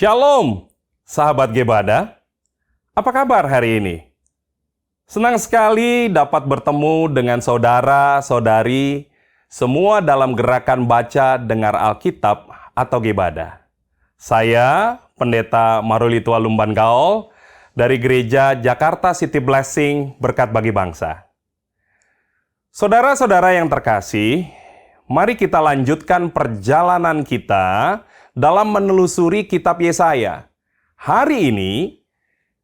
Shalom, sahabat Gebada. Apa kabar hari ini? Senang sekali dapat bertemu dengan saudara-saudari semua dalam gerakan baca dengar Alkitab atau Gebada. Saya, Pendeta Marulitwa Lumban Gaol, dari Gereja Jakarta City Blessing Berkat Bagi Bangsa. Saudara-saudara yang terkasih, mari kita lanjutkan perjalanan kita dalam menelusuri kitab Yesaya. Hari ini,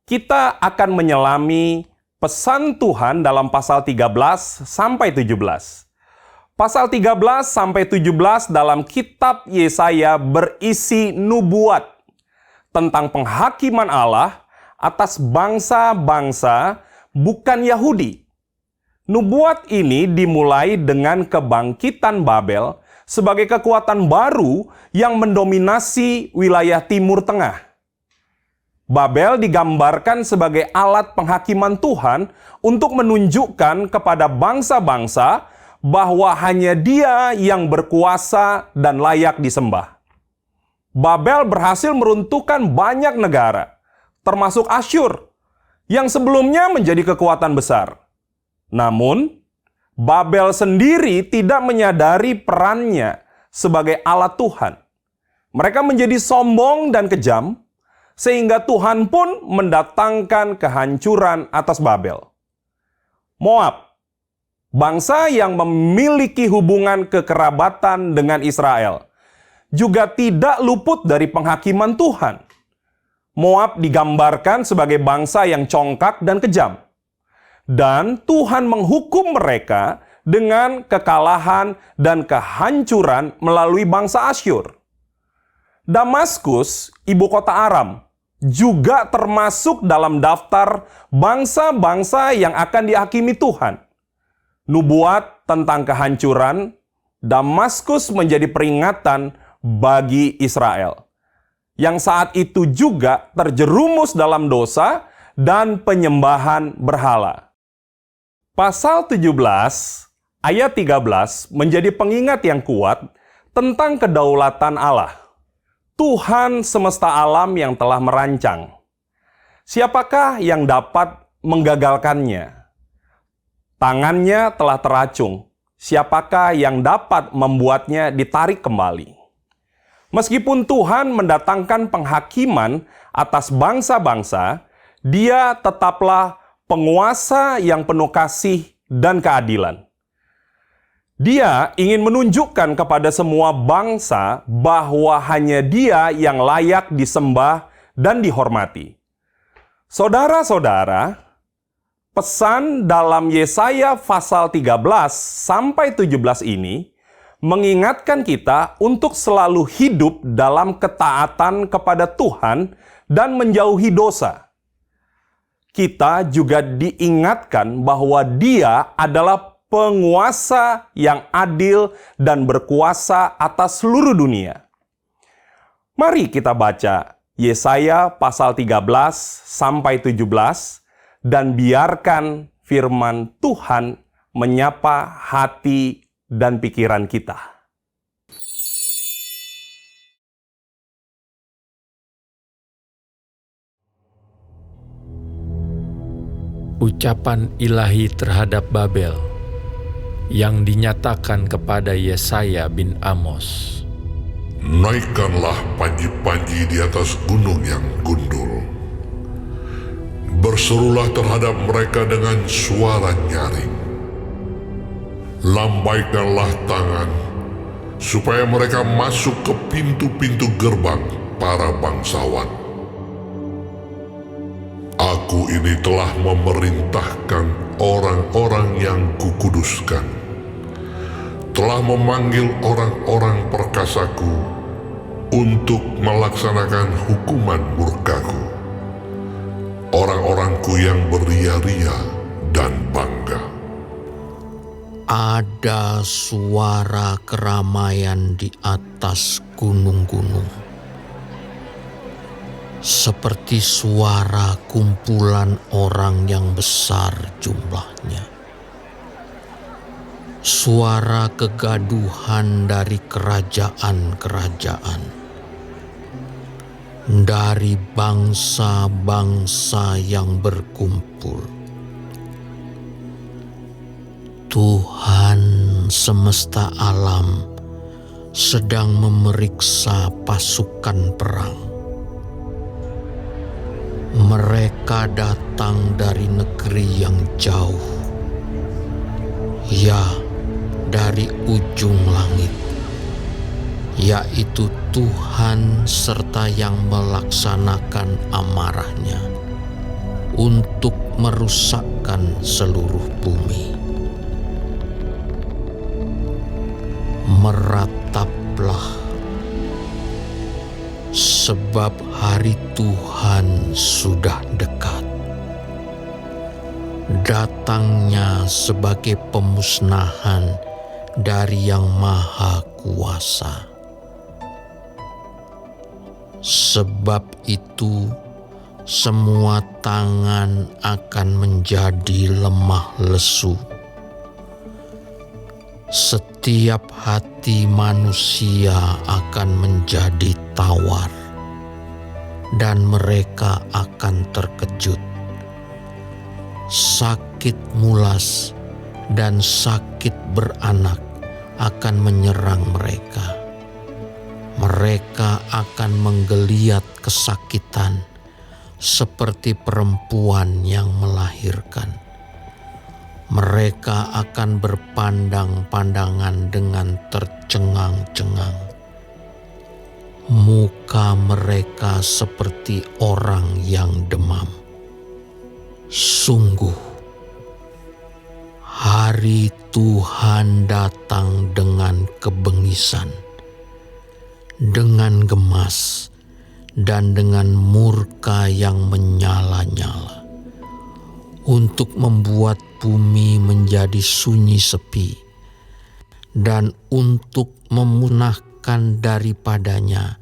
kita akan menyelami pesan Tuhan dalam pasal 13 sampai 17. Pasal 13 sampai 17 dalam kitab Yesaya berisi nubuat tentang penghakiman Allah atas bangsa-bangsa bukan Yahudi. Nubuat ini dimulai dengan kebangkitan Babel sebagai kekuatan baru yang mendominasi wilayah Timur Tengah. Babel digambarkan sebagai alat penghakiman Tuhan untuk menunjukkan kepada bangsa-bangsa bahwa hanya Dia yang berkuasa dan layak disembah. Babel berhasil meruntuhkan banyak negara, termasuk Asyur, yang sebelumnya menjadi kekuatan besar. Namun, Babel sendiri tidak menyadari perannya sebagai alat Tuhan. Mereka menjadi sombong dan kejam, sehingga Tuhan pun mendatangkan kehancuran atas Babel. Moab, bangsa yang memiliki hubungan kekerabatan dengan Israel, juga tidak luput dari penghakiman Tuhan. Moab digambarkan sebagai bangsa yang congkak dan kejam. Dan Tuhan menghukum mereka dengan kekalahan dan kehancuran melalui bangsa Asyur. Damaskus, ibu kota Aram, juga termasuk dalam daftar bangsa-bangsa yang akan dihakimi Tuhan. Nubuat tentang kehancuran Damaskus menjadi peringatan bagi Israel, yang saat itu juga terjerumus dalam dosa dan penyembahan berhala. Pasal 17 ayat 13 menjadi pengingat yang kuat tentang kedaulatan Allah, Tuhan semesta alam yang telah merancang. Siapakah yang dapat menggagalkannya? Tangannya telah teracung. Siapakah yang dapat membuatnya ditarik kembali? Meskipun Tuhan mendatangkan penghakiman atas bangsa-bangsa, Dia tetaplah penguasa yang penuh kasih dan keadilan. Dia ingin menunjukkan kepada semua bangsa bahwa hanya Dia yang layak disembah dan dihormati. Saudara-saudara, pesan dalam Yesaya pasal 13 sampai 17 ini mengingatkan kita untuk selalu hidup dalam ketaatan kepada Tuhan dan menjauhi dosa. Kita juga diingatkan bahwa Dia adalah penguasa yang adil dan berkuasa atas seluruh dunia. Mari kita baca Yesaya pasal 13 sampai 17 dan biarkan firman Tuhan menyapa hati dan pikiran kita. Ucapan ilahi terhadap Babel yang dinyatakan kepada Yesaya bin Amos. Naikkanlah panji-panji di atas gunung yang gundul. Berserulah terhadap mereka dengan suara nyaring. Lambaikanlah tangan, supaya mereka masuk ke pintu-pintu gerbang para bangsawan. Aku ini telah memerintahkan orang-orang yang kukuduskan, telah memanggil orang-orang perkasaku untuk melaksanakan hukuman murkaku, orang-orangku yang beria-ria dan bangga. Ada suara keramaian di atas gunung-gunung, seperti suara kumpulan orang yang besar jumlahnya. Suara kegaduhan dari kerajaan-kerajaan. dari bangsa-bangsa yang berkumpul. Tuhan semesta alam sedang memeriksa pasukan perang. Mereka datang dari negeri yang jauh, ya, dari ujung langit, yaitu Tuhan serta yang melaksanakan amarahnya untuk merusakkan seluruh bumi. Merataplah, sebab hari Tuhan sudah dekat. Datangnya sebagai pemusnahan dari Yang Maha Kuasa. Sebab itu, semua tangan akan menjadi lemah lesu. Setiap hati manusia akan menjadi tawar, dan mereka akan terkejut. Sakit mulas dan sakit beranak akan menyerang mereka. Mereka akan menggeliat kesakitan seperti perempuan yang melahirkan. Mereka akan berpandang-pandangan dengan tercengang-cengang. Muka mereka seperti orang yang demam. Sungguh, hari Tuhan datang dengan kebengisan, dengan gemas, dan dengan murka yang menyala-nyala, untuk membuat bumi menjadi sunyi sepi, dan untuk memusnahkan daripadanya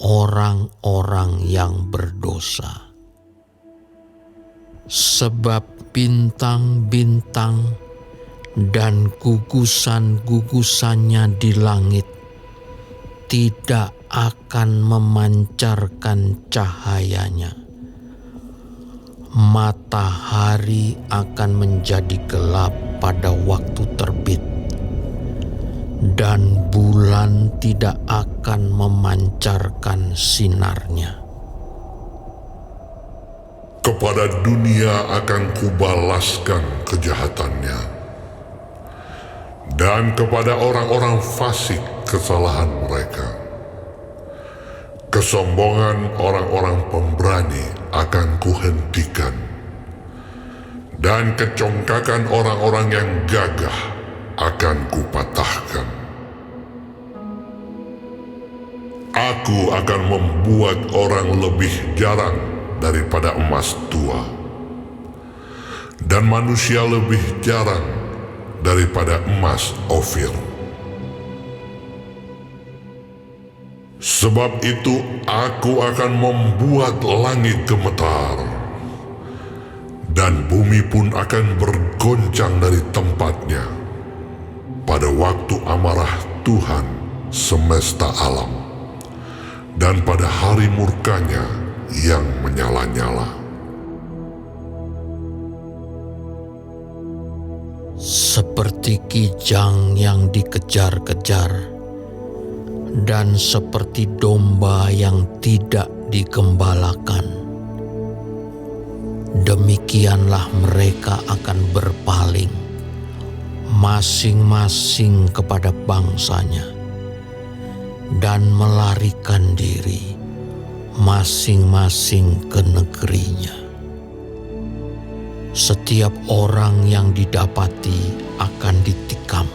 orang-orang yang berdosa. Sebab bintang-bintang dan gugusan-gugusannya di langit tidak akan memancarkan cahayanya. Matahari akan menjadi gelap pada waktu terbit, dan bulan tidak akan memancarkan sinarnya. Kepada dunia akan kubalaskan kejahatannya, dan kepada orang-orang fasik kesalahan mereka. Kesombongan orang-orang pemberani akan kuhentikan, dan kecongkakan orang-orang yang gagah akan kupatahkan. Aku akan membuat orang lebih jarang daripada emas tua, dan manusia lebih jarang daripada emas Ofir. Sebab itu aku akan membuat langit gemetar, dan bumi pun akan bergoncang dari tempatnya pada waktu amarah Tuhan semesta alam, dan pada hari murkanya yang menyala-nyala. Seperti kijang yang dikejar-kejar, dan seperti domba yang tidak digembalakan, demikianlah mereka akan berpaling, masing-masing kepada bangsanya, dan melarikan diri, masing-masing ke negerinya. Setiap orang yang didapati akan ditikam,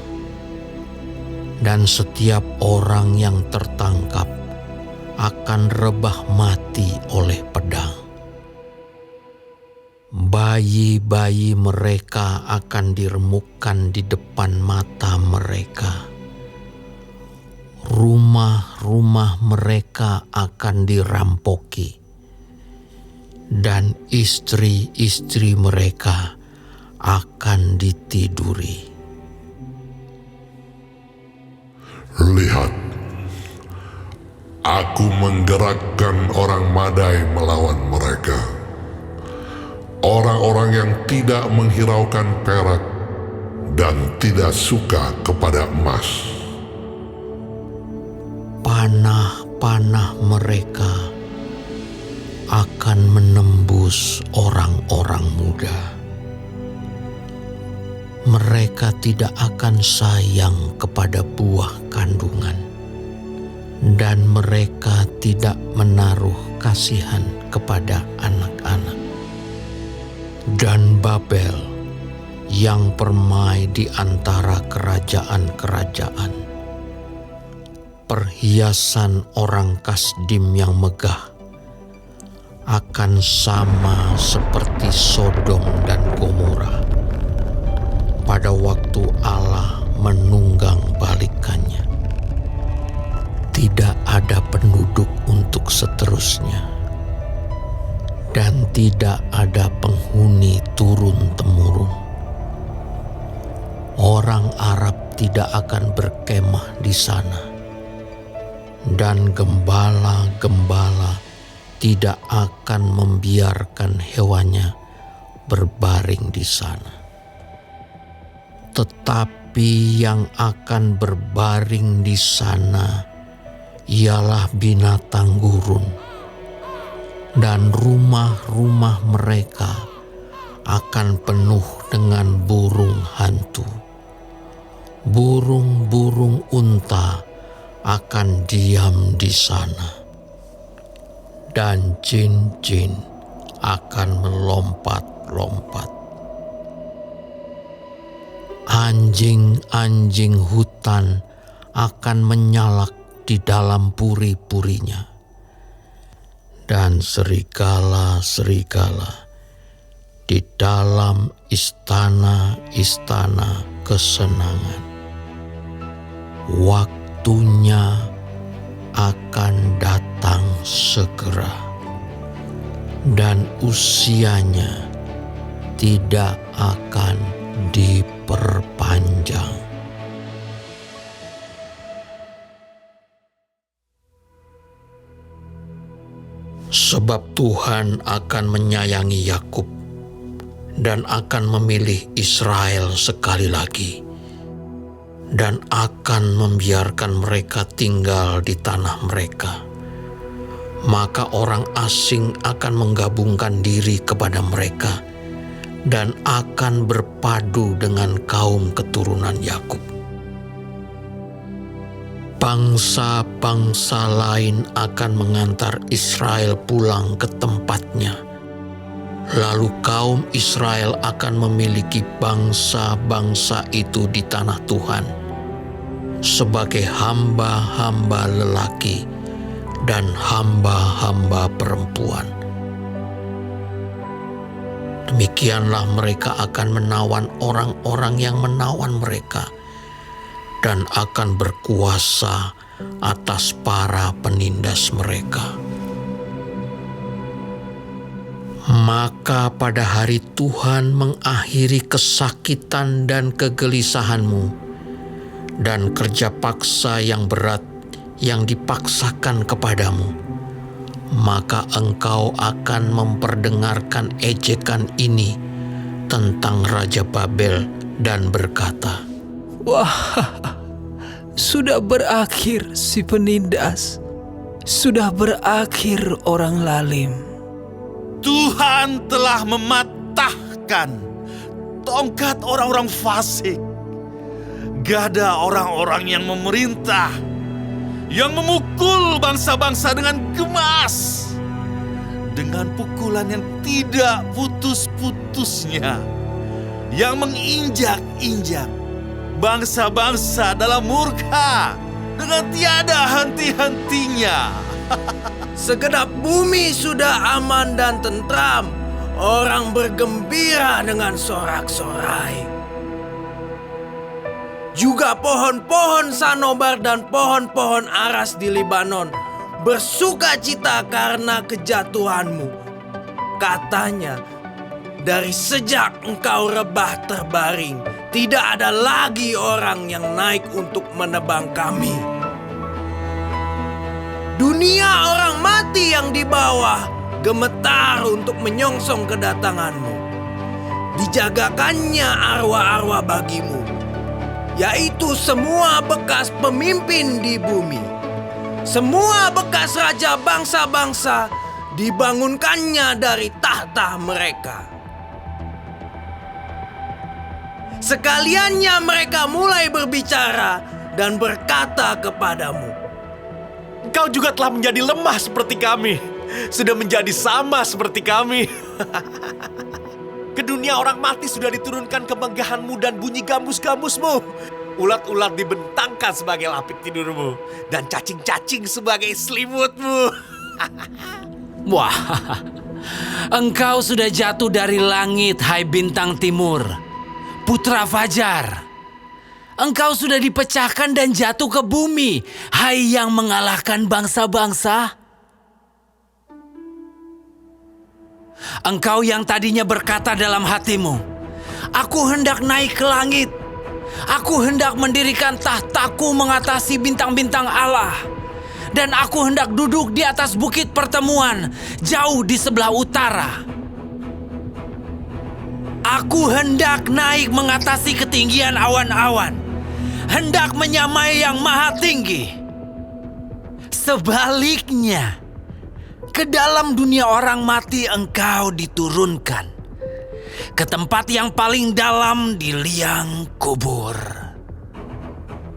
dan setiap orang yang tertangkap akan rebah mati oleh pedang. Bayi-bayi mereka akan diremukkan di depan mata mereka. Rumah-rumah mereka akan dirampoki, dan istri-istri mereka akan ditiduri. Lihat, Aku menggerakkan orang Madai melawan mereka. Orang-orang yang tidak menghiraukan perak dan tidak suka kepada emas. Panah-panah mereka akan menembus orang-orang muda. Mereka tidak akan sayang kepada buah kandungan, dan mereka tidak menaruh kasihan kepada anak-anak. Dan Babel yang permai di antara kerajaan-kerajaan, perhiasan orang Kasdim yang megah, akan sama seperti Sodom dan Gomora pada waktu Allah menunggang balikannya. Tidak ada penduduk untuk seterusnya, dan tidak ada penghuni turun-temurun. Orang Arab tidak akan berkemah di sana, dan gembala-gembala tidak akan membiarkan hewannya berbaring di sana. Tetapi yang akan berbaring di sana ialah binatang gurun, dan rumah-rumah mereka akan penuh dengan burung hantu. Burung-burung unta akan diam di sana, dan jin-jin akan melompat-lompat. Anjing-anjing hutan akan menyalak di dalam puri-purinya, dan serigala-serigala di dalam istana-istana kesenangan. Waktunya akan datang segera, dan usianya tidak akan diperpanjang. Sebab Tuhan akan menyayangi Yakub dan akan memilih Israel sekali lagi, dan akan membiarkan mereka tinggal di tanah mereka. Maka orang asing akan menggabungkan diri kepada mereka dan akan berpadu dengan kaum keturunan Yakub. Bangsa-bangsa lain akan mengantar Israel pulang ke tempatnya. Lalu kaum Israel akan memiliki bangsa-bangsa itu di tanah Tuhan sebagai hamba-hamba lelaki dan hamba-hamba perempuan. Demikianlah mereka akan menawan orang-orang yang menawan mereka, dan akan berkuasa atas para penindas mereka. Maka pada hari Tuhan mengakhiri kesakitan dan kegelisahanmu, dan kerja paksa yang berat yang dipaksakan kepadamu, maka engkau akan memperdengarkan ejekan ini tentang Raja Babel dan berkata, Wah, sudah berakhir si penindas, sudah berakhir orang lalim. Tuhan telah mematahkan tongkat orang-orang fasik, gada orang-orang yang memerintah, yang memukul bangsa-bangsa dengan gemas, dengan pukulan yang tidak putus-putusnya, yang menginjak-injak bangsa-bangsa dalam murka dengan tiada henti-hentinya. Segenap bumi sudah aman dan tentram, orang bergembira dengan sorak-sorai. Juga pohon-pohon sanobar dan pohon-pohon aras di Libanon bersuka cita karena kejatuhanmu. Katanya, dari sejak engkau rebah terbaring, tidak ada lagi orang yang naik untuk menebang kami. Dunia orang mati yang di bawah gemetar untuk menyongsong kedatanganmu. Dijagakannya arwah-arwah bagimu, yaitu semua bekas pemimpin di bumi. Semua bekas raja bangsa-bangsa dibangunkannya dari tahta mereka. Sekaliannya mereka mulai berbicara dan berkata kepadamu, Engkau juga telah menjadi lemah seperti kami, sudah menjadi sama seperti kami. Ke dunia orang mati sudah diturunkan kemegahanmu dan bunyi gambus-gambusmu. Ulat-ulat dibentangkan sebagai lapik tidurmu, dan cacing-cacing sebagai selimutmu. Wah, engkau sudah jatuh dari langit, hai bintang timur, putra fajar. Engkau sudah dipecahkan dan jatuh ke bumi, hai yang mengalahkan bangsa-bangsa. Engkau yang tadinya berkata dalam hatimu, aku hendak naik ke langit. Aku hendak mendirikan tahtaku mengatasi bintang-bintang Allah. Dan aku hendak duduk di atas bukit pertemuan, jauh di sebelah utara. Aku hendak naik mengatasi ketinggian awan-awan, hendak menyamai yang maha tinggi. Sebaliknya, ke dalam dunia orang mati engkau diturunkan, ke tempat yang paling dalam di liang kubur.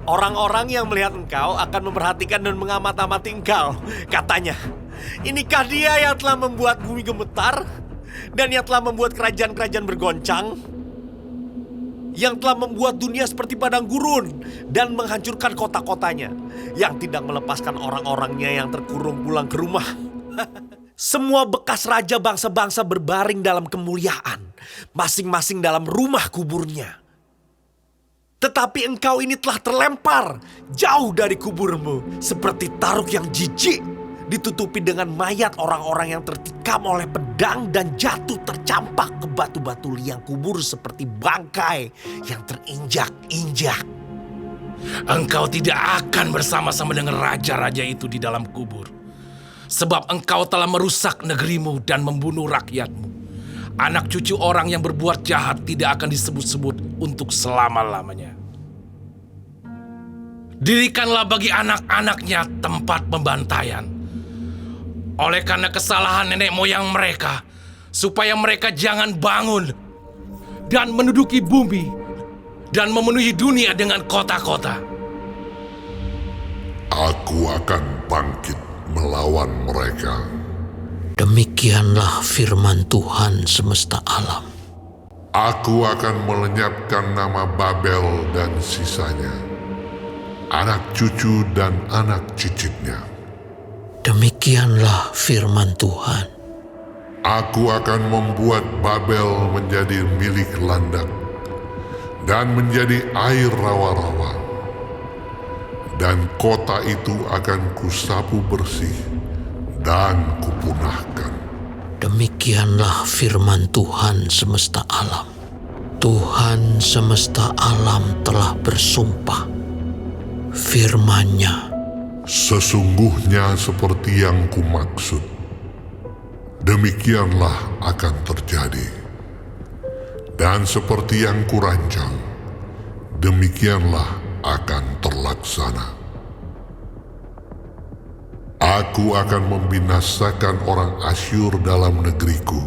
Orang-orang yang melihat engkau akan memperhatikan dan mengamat-amati engkau. Katanya, inikah dia yang telah membuat bumi gemetar dan yang telah membuat kerajaan-kerajaan bergoncang? Yang telah membuat dunia seperti padang gurun dan menghancurkan kota-kotanya, yang tidak melepaskan orang-orangnya yang terkurung pulang ke rumah. Semua bekas raja bangsa-bangsa berbaring dalam kemuliaan, masing-masing dalam rumah kuburnya. Tetapi engkau ini telah terlempar jauh dari kuburmu, seperti taruk yang jijik, ditutupi dengan mayat orang-orang yang tertikam oleh pedang dan jatuh tercampak ke batu-batu liang kubur seperti bangkai yang terinjak-injak. Engkau tidak akan bersama-sama dengan raja-raja itu di dalam kubur. Sebab engkau telah merusak negerimu dan membunuh rakyatmu. Anak cucu orang yang berbuat jahat tidak akan disebut-sebut untuk selama-lamanya. Dirikanlah bagi anak-anaknya tempat pembantaian. Oleh karena kesalahan nenek moyang mereka, supaya mereka jangan bangun dan menduduki bumi dan memenuhi dunia dengan kota-kota. Aku akan bangkit melawan mereka. Demikianlah firman Tuhan semesta alam. Aku akan melenyapkan nama Babel dan sisanya, anak cucu dan anak cicitnya. Demikianlah firman Tuhan. Aku akan membuat Babel menjadi milik landak dan menjadi air rawa-rawa. Dan kota itu akan kusapu bersih dan kupunahkan. Demikianlah firman Tuhan semesta alam. Tuhan semesta alam telah bersumpah. Firman-Nya, Sesungguhnya seperti yang kumaksud, demikianlah akan terjadi. Dan seperti yang kurancang, demikianlah akan terlaksana. Aku akan membinasakan orang Asyur dalam negeriku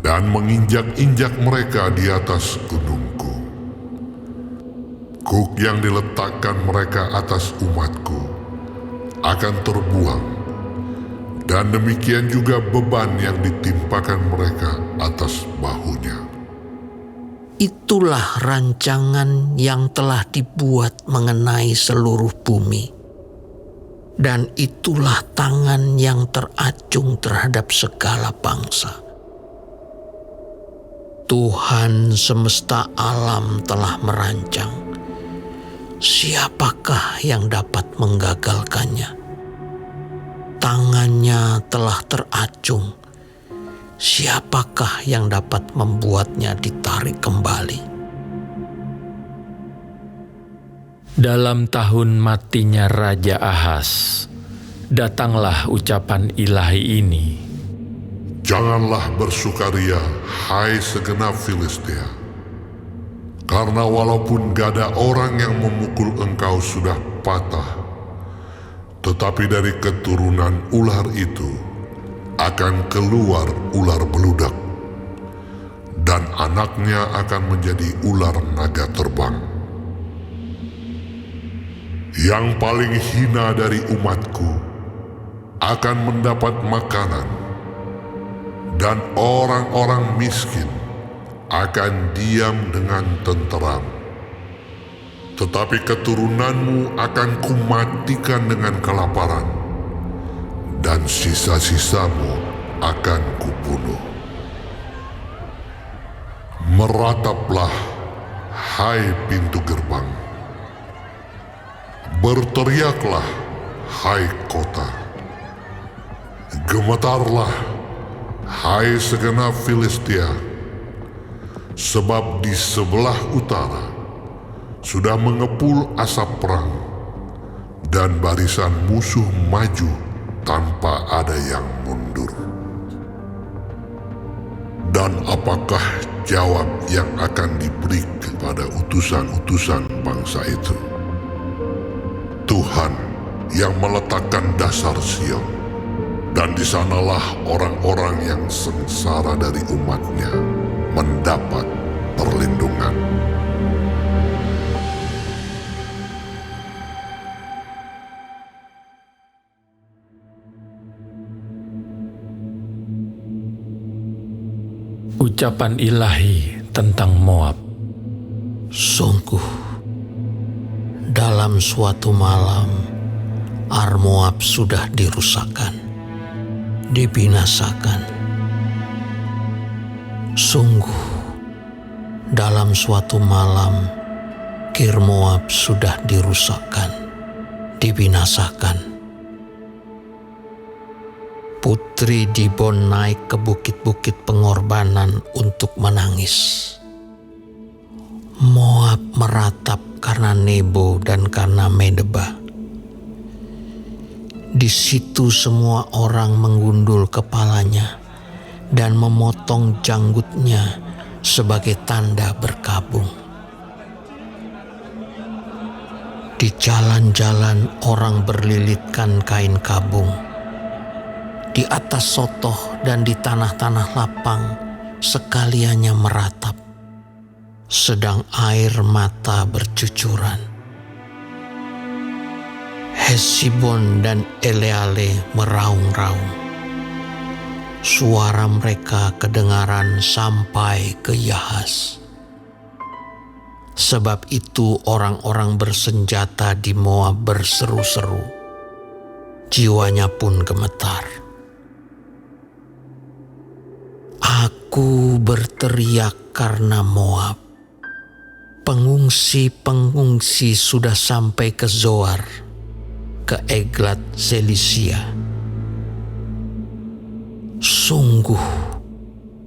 dan menginjak-injak mereka di atas gunungku. Kuk yang diletakkan mereka atas umatku akan terbuang, dan demikian juga beban yang ditimpakan mereka atas bahunya. itulah rancangan yang telah dibuat mengenai seluruh bumi. Dan itulah tangan yang teracung terhadap segala bangsa. Tuhan semesta alam telah merancang. Siapakah yang dapat menggagalkannya? Tangannya telah teracung. Siapakah yang dapat membuatnya ditarik kembali? Dalam tahun matinya Raja Ahaz, datanglah ucapan ilahi ini. Janganlah bersukaria, hai segenap Filistia, karena walaupun gada orang yang memukul engkau sudah patah, tetapi dari keturunan ular itu akan keluar ular beludak, dan anaknya akan menjadi ular naga terbang. Yang paling hina dari umatku akan mendapat makanan, dan orang-orang miskin akan diam dengan tenteram. Tetapi keturunanmu akan kumatikan dengan kelaparan, dan sisa-sisamu akan kubunuh. Merataplah, hai pintu gerbang. Berteriaklah, hai kota. Gemetarlah, hai segenap Filistia, sebab di sebelah utara sudah mengepul asap perang, dan barisan musuh maju tanpa ada yang mundur. Dan apakah jawab yang akan diberi kepada utusan-utusan bangsa itu? Tuhan yang meletakkan dasar Sion, dan di sanalah orang-orang yang sengsara dari umatnya mendapat perlindungan. Ucapan ilahi tentang Moab. Sungguh, dalam suatu malam, Ar Moab sudah dirusakkan, dibinasakan. Sungguh, dalam suatu malam, Kir Moab sudah dirusakkan, dibinasakan. Putri Dibon naik ke bukit-bukit pengorbanan untuk menangis. Moab meratap karena Nebo dan karena Medeba. Di situ semua orang menggundul kepalanya dan memotong janggutnya sebagai tanda berkabung. Di jalan-jalan orang berlilitkan kain kabung. Di atas sotoh dan di tanah-tanah lapang sekaliannya meratap, sedang air mata bercucuran. Hesibon dan Eleale meraung-raung. Suara mereka kedengaran sampai ke Yahas. Sebab itu orang-orang bersenjata di Moab berseru-seru. Jiwanya pun gemetar. Aku berteriak karena Moab. Pengungsi-pengungsi sudah sampai ke Zoar, ke Eglat Selisia. Sungguh,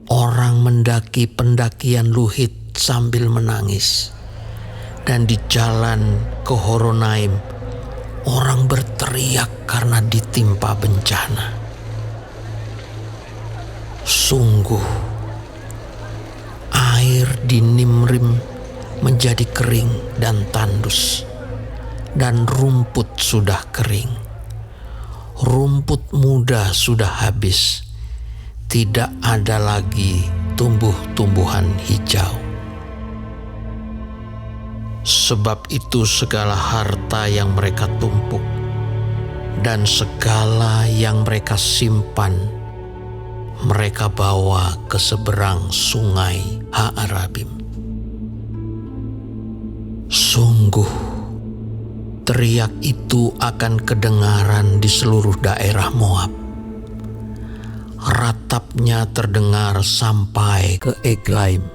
orang mendaki pendakian Luhit sambil menangis. Dan di jalan ke Horonaim, orang berteriak karena ditimpa bencana. Sungguh, air di Nimrim menjadi kering dan tandus, dan rumput sudah kering. Rumput muda sudah habis, tidak ada lagi tumbuh-tumbuhan hijau. Sebab itu segala harta yang mereka tumpuk dan segala yang mereka simpan, mereka bawa ke seberang sungai Ha-arabim. Sungguh, teriak itu akan kedengaran di seluruh daerah Moab. Ratapnya terdengar sampai ke Eglaim,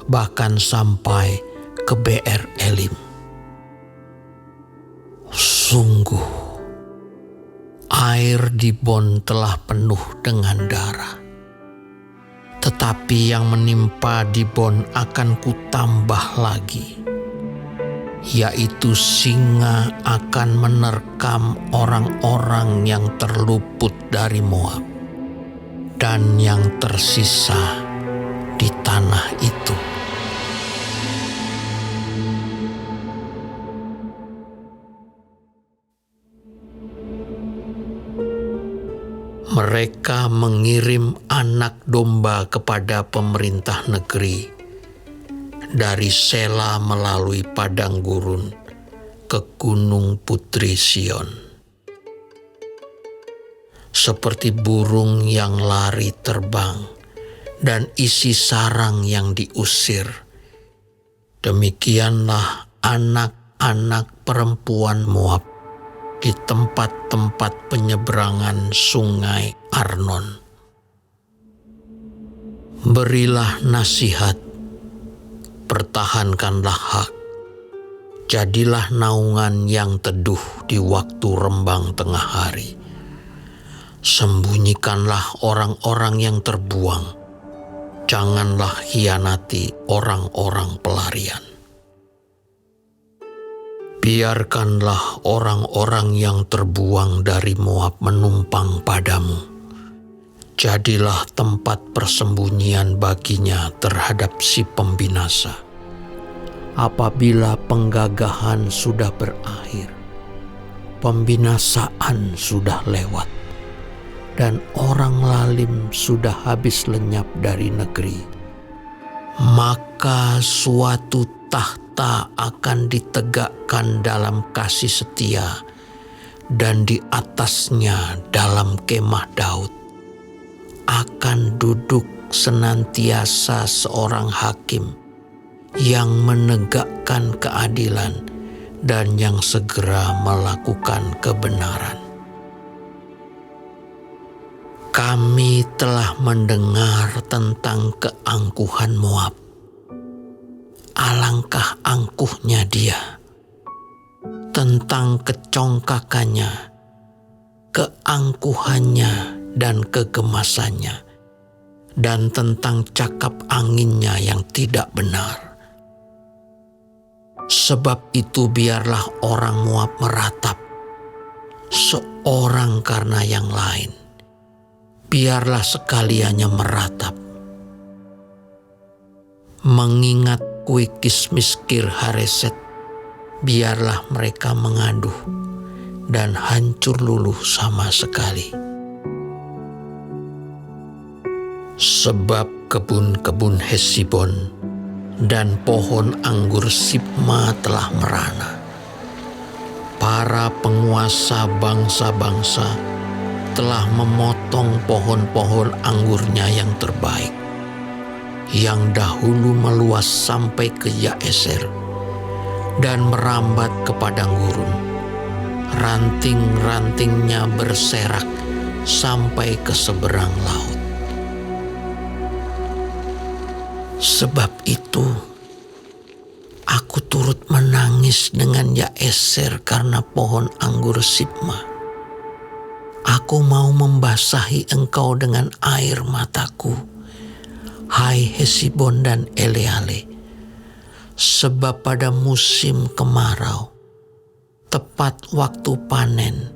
bahkan sampai ke Beer Elim. Sungguh, air Dibon telah penuh dengan darah. Tetapi yang menimpa Dibon akan kutambah lagi. yaitu singa akan menerkam orang-orang yang terluput dari Moab dan yang tersisa di tanah itu. Mereka mengirim anak domba kepada pemerintah negeri dari Sela melalui padang gurun ke gunung Putri Sion. Seperti burung yang lari terbang dan isi sarang yang diusir, demikianlah anak-anak perempuan Moab di tempat-tempat penyeberangan sungai Arnon. Berilah nasihat, pertahankanlah hak, jadilah naungan yang teduh di waktu rembang tengah hari. Sembunyikanlah orang-orang yang terbuang, janganlah hianati orang-orang pelarian. Biarkanlah orang-orang yang terbuang dari Moab menumpang padamu. Jadilah tempat persembunyian baginya terhadap si pembinasa. Apabila penggagahan sudah berakhir, pembinasaan sudah lewat, dan orang lalim sudah habis lenyap dari negeri, maka suatu tahta akan ditegakkan dalam kasih setia, dan di atasnya dalam kemah Daud akan duduk senantiasa seorang hakim yang menegakkan keadilan dan yang segera melakukan kebenaran. Kami telah mendengar tentang keangkuhan Moab. Alangkah angkuhnya dia, tentang kecongkakannya, keangkuhannya dan kegemasannya, dan tentang cakap anginnya yang tidak benar. Sebab itu biarlah orang Moab meratap, seorang karena yang lain. Biarlah sekaliannya meratap. Mengingat Kuikis Miskir Hareset, biarlah mereka mengaduh dan hancur luluh sama sekali. Sebab kebun-kebun Hesibon dan pohon anggur Sibma telah merana. Para penguasa bangsa-bangsa telah memotong pohon-pohon anggurnya yang terbaik, yang dahulu meluas sampai ke Yaeser dan merambat ke padang gurun. Ranting-rantingnya berserak sampai ke seberang laut. Sebab itu, aku turut menangis dengan Yaeser karena pohon anggur Sibma. Aku mau membasahi engkau dengan air mataku, hai Hesibon dan Eleale, sebab pada musim kemarau, tepat waktu panen,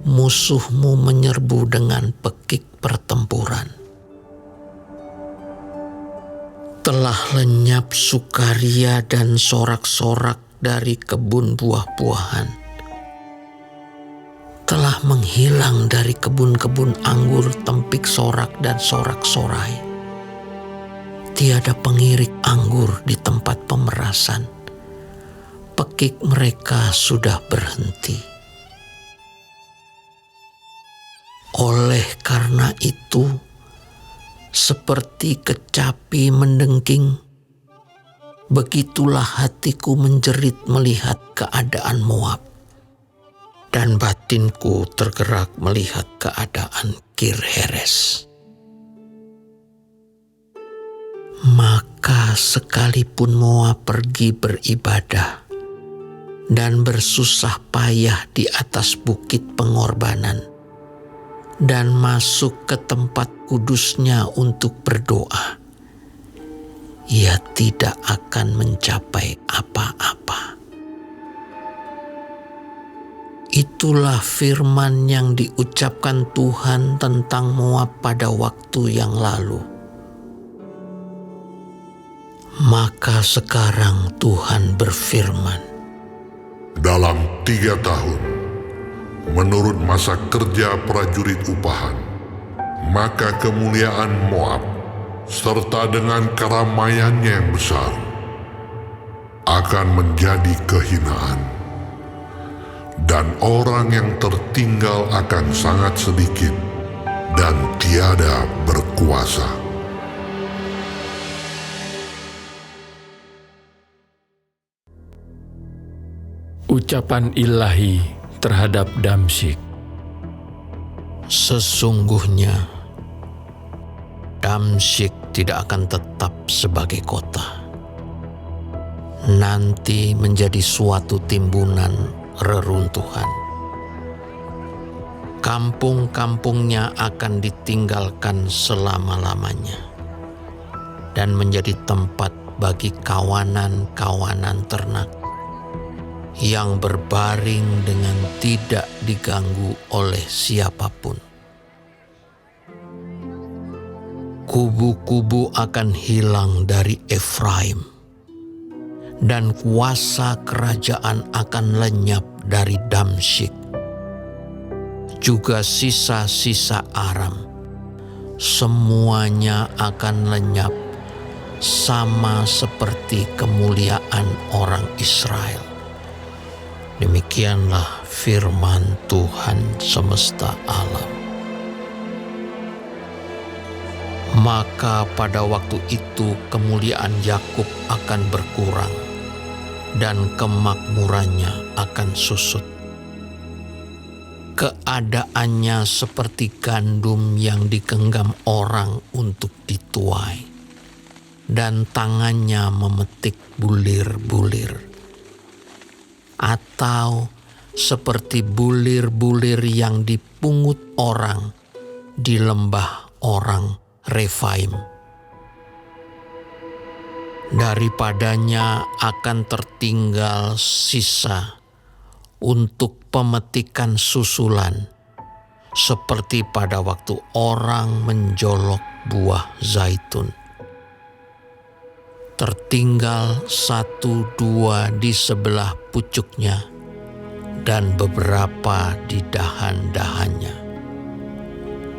musuhmu menyerbu dengan pekik pertempuran. Telah lenyap sukaria dan sorak-sorak dari kebun buah-buahan. Telah menghilang dari kebun-kebun anggur tempik sorak dan sorak-sorai. Tiada pengirik anggur di tempat pemerasan. Pekik mereka sudah berhenti. Oleh karena itu, seperti kecapi mendengking, begitulah hatiku menjerit melihat keadaan Moab, dan batinku tergerak melihat keadaan Kir-Heres. Maka sekalipun Moab pergi beribadah dan bersusah payah di atas bukit pengorbanan dan masuk ke tempat kudusnya untuk berdoa, ia tidak akan mencapai apa-apa. Itulah firman yang diucapkan Tuhan tentang Moab pada waktu yang lalu. Maka sekarang Tuhan berfirman, dalam 3 tahun, menurut masa kerja prajurit upahan, maka kemuliaan Moab, serta dengan keramaiannya yang besar, akan menjadi kehinaan. Dan orang yang tertinggal akan sangat sedikit dan tiada berkuasa. Ucapan ilahi terhadap Damsyik. sesungguhnya Damsyik tidak akan tetap sebagai kota. Nanti menjadi suatu timbunan reruntuhan. Kampung-kampungnya akan ditinggalkan selama-lamanya dan menjadi tempat bagi kawanan-kawanan ternak yang berbaring dengan tidak diganggu oleh siapapun. Kubu-kubu akan hilang dari Efraim, dan kuasa kerajaan akan lenyap dari Damsyik. Juga sisa-sisa Aram, semuanya akan lenyap sama seperti kemuliaan orang Israel. Demikianlah firman Tuhan semesta alam. Maka pada waktu itu kemuliaan Yakub akan berkurang dan kemakmurannya akan susut. Keadaannya seperti gandum yang digenggam orang untuk dituai, dan tangannya memetik bulir-bulir. Atau seperti bulir-bulir yang dipungut orang di lembah orang Refaim. Daripadanya akan tertinggal sisa untuk pemetikan susulan, seperti pada waktu orang menjolok buah zaitun. Tertinggal 1-2 di sebelah pucuknya dan beberapa di dahan-dahannya.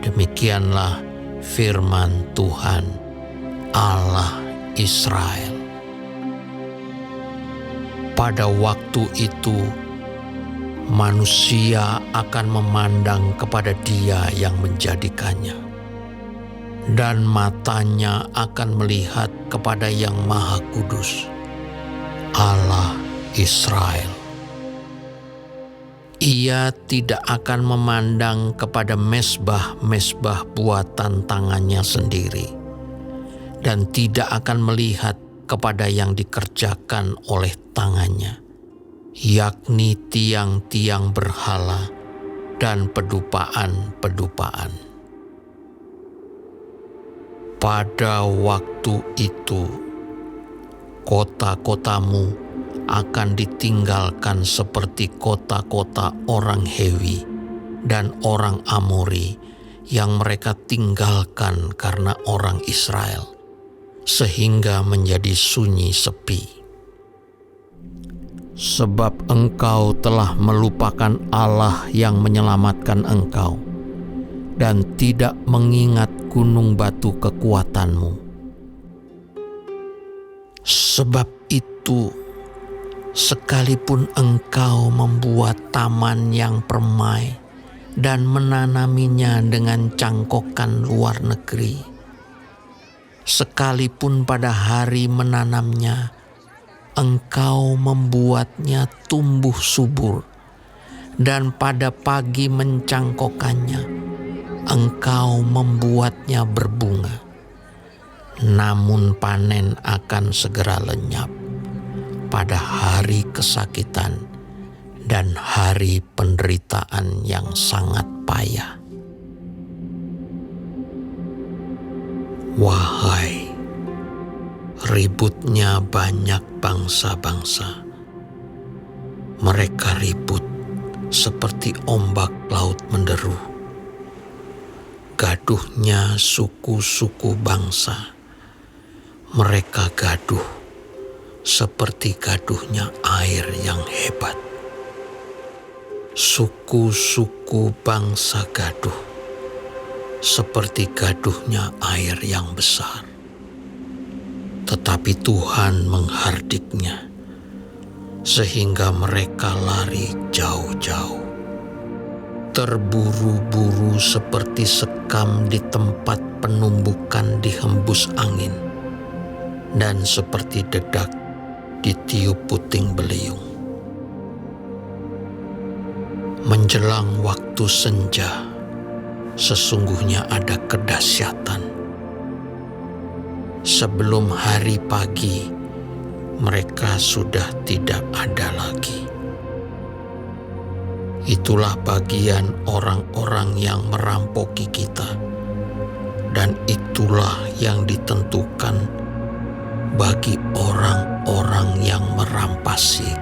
Demikianlah firman Tuhan Allah Israel. Pada waktu itu manusia akan memandang kepada Dia yang menjadikannya, dan matanya akan melihat kepada Yang Maha Kudus, Allah Israel. Ia tidak akan memandang kepada mesbah-mesbah buatan tangannya sendiri, dan tidak akan melihat kepada yang dikerjakan oleh tangannya, yakni tiang-tiang berhala dan pedupaan-pedupaan. Pada waktu itu, kota-kotamu akan ditinggalkan seperti kota-kota orang Hewi dan orang Amori yang mereka tinggalkan karena orang Israel, sehingga menjadi sunyi sepi. Sebab engkau telah melupakan Allah yang menyelamatkan engkau, dan tidak mengingat gunung batu kekuatanmu. Sebab itu, sekalipun engkau membuat taman yang permai dan menanaminya dengan cangkokan luar negeri, sekalipun pada hari menanamnya engkau membuatnya tumbuh subur, dan pada pagi mencangkokannya engkau membuatnya berbunga, namun panen akan segera lenyap pada hari kesakitan dan hari penderitaan yang sangat payah. Wahai, ributnya banyak bangsa-bangsa. Mereka ribut seperti ombak laut menderu. Gaduhnya suku-suku bangsa. Mereka gaduh seperti gaduhnya air yang hebat. Suku-suku bangsa gaduh seperti gaduhnya air yang besar. Tetapi Tuhan menghardiknya sehingga mereka lari jauh-jauh. Terburu-buru seperti sekam di tempat penumbukan dihembus angin, dan seperti dedak ditiup puting beliung. Menjelang waktu senja, sesungguhnya ada kedahsyatan. Sebelum hari pagi, mereka sudah tidak ada lagi. Itulah bagian orang-orang yang merampoki kita, dan itulah yang ditentukan bagi orang-orang yang merampasi